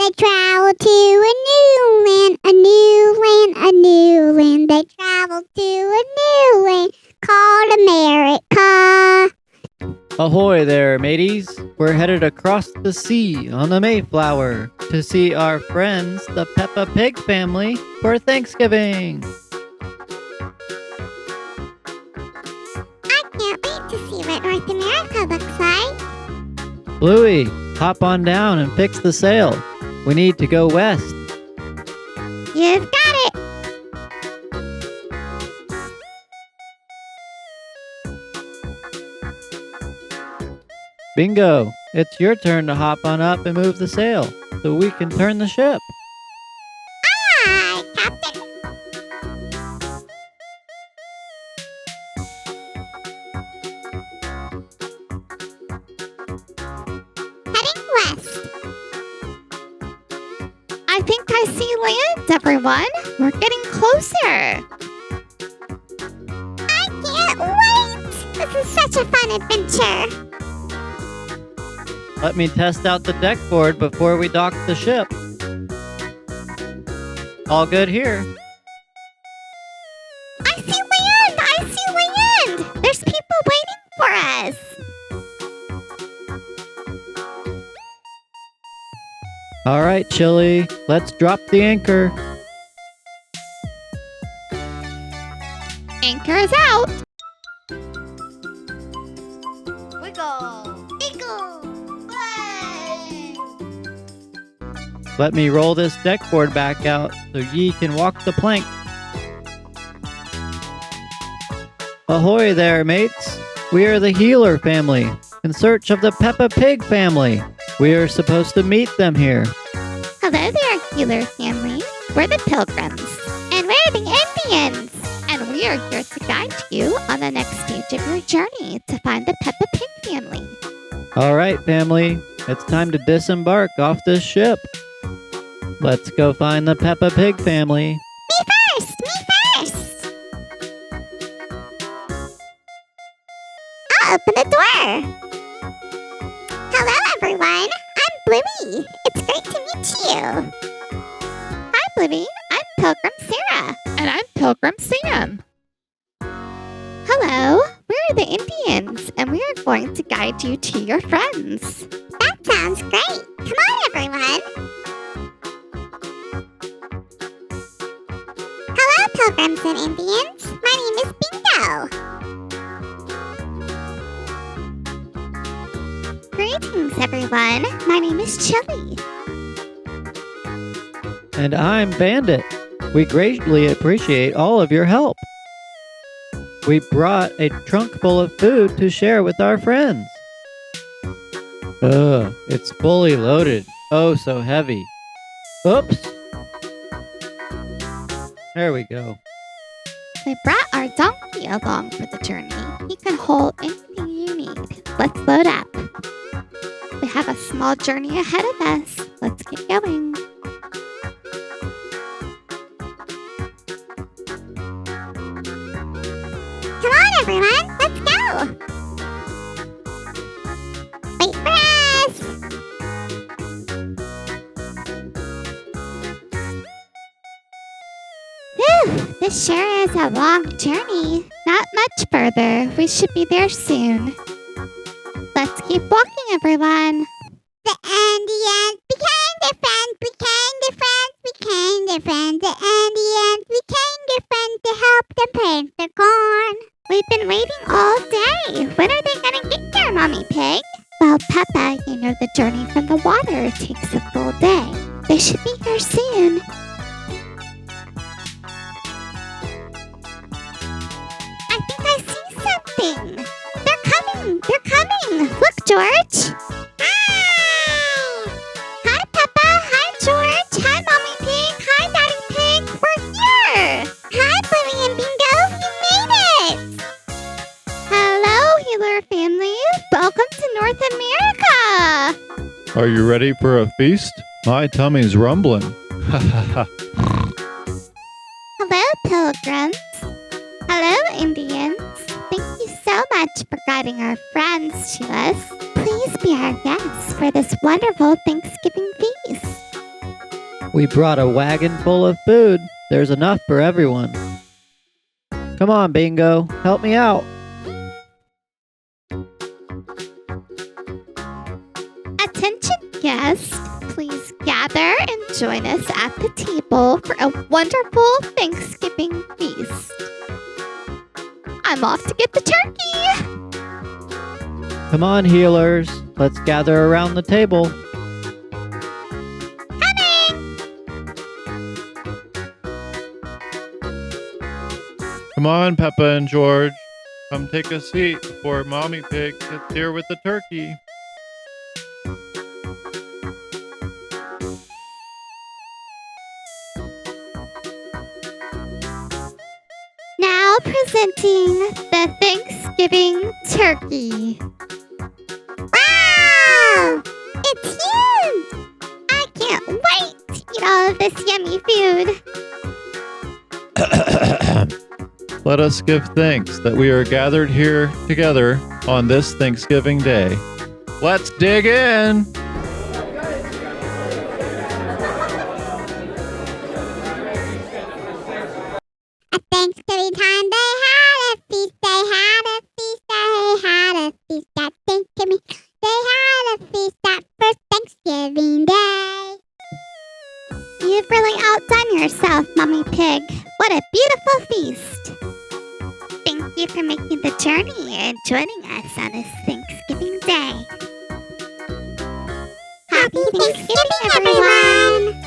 They travel to a new land, a new land, a new land. They travel to a new land called America. Ahoy there, mateys! We're headed across the sea on the Mayflower to see our friends, the Peppa Pig family, for Thanksgiving. I can't wait to see what North America looks like. Bluey, hop on down and fix the sail. We need to go west. You've got it. Bingo! It's your turn to hop on up and move the sail so we can turn the ship. Aye, Captain. Heading west. I think I see land, everyone. We're getting closer. I can't wait. This is such a fun adventure. Let me test out the deck board before we dock the ship. All good here. I see land. I see land. There's people waiting for us. All right, Chili, let's drop the anchor. Anchor is out. Wiggle. Giggle. Play. Let me roll this deck board back out so ye can walk the plank. Ahoy there, mates! We are the Heeler family, in search of the Peppa Pig family. We are supposed to meet them here. Hello there, Heeler family. We're the Pilgrims. And we're the Indians. And we are here to guide you on the next stage of your journey to find the Peppa Pig family. All right, family, it's time to disembark off this ship. Let's go find the Peppa Pig family. Me first. I'll open the door. Hello, everyone. I'm Bluey. It's great to meet you. Hi, Bluey. I'm Pilgrim Sarah. And I'm Pilgrim Sam. Hello, we're the Indians, and we are going to guide you to your friends. That sounds great. Come on, everyone. Hello, Pilgrims and Indians. My name is Bingo. Greetings, everyone. My name is Chili. And I'm Bandit. We greatly appreciate all of your help. We brought a trunk full of food to share with our friends. Ugh, it's fully loaded. Oh, so heavy. Oops. There we go. We brought our donkey along for the journey. He can hold anything you need. Let's load up. We have a small journey ahead of us. Let's get going. Come on, everyone. Let's go. Wait for us. Whew, this sure is a long journey. Not much further. We should be there soon. Let's keep walking, everyone. The Indians became their friends, became their friends, became their friends. The Indians became their friends to help them plant their corn. We've been waiting all day. When are they going to get here, Mommy Pig? Well, Peppa, you know the journey from the water takes a full day. They should be here soon. I think I see something. They're coming. They're coming. Look, George. Hi. Hi, Peppa. Hi, George. Hi, Mommy Pig. Hi, Daddy Pig. We're here. Hi, Bluey and Bingo. You made it. Hello, Heeler family. Welcome to North America. Are you ready for a feast? My tummy's rumbling. Hello, Pilgrims. Hello, Indians. Thank you so much for guiding our friends to us. Please be our guests for this wonderful Thanksgiving feast. We brought a wagon full of food. There's enough for everyone. Come on, Bingo. Help me out. Attention guests, please gather and join us at the table for a wonderful Thanksgiving feast. I'm off to get the turkey. Come on, healers. Let's gather around the table. Come on, Peppa and George. Come take a seat before Mommy Pig gets here with the turkey. Now presenting the Thanksgiving turkey. Wow! It's huge! I can't wait to eat all of this yummy food. Let us give thanks that we are gathered here together on this Thanksgiving Day. Let's dig in! At Thanksgiving time, they had a feast. They had a feast. They had a feast at Thanksgiving. They had a feast at first Thanksgiving Day. You've really outdone yourself, Mommy Pig. What a beautiful feast. Thank you for making the journey and joining us on this Thanksgiving Day. Happy Thanksgiving, everyone!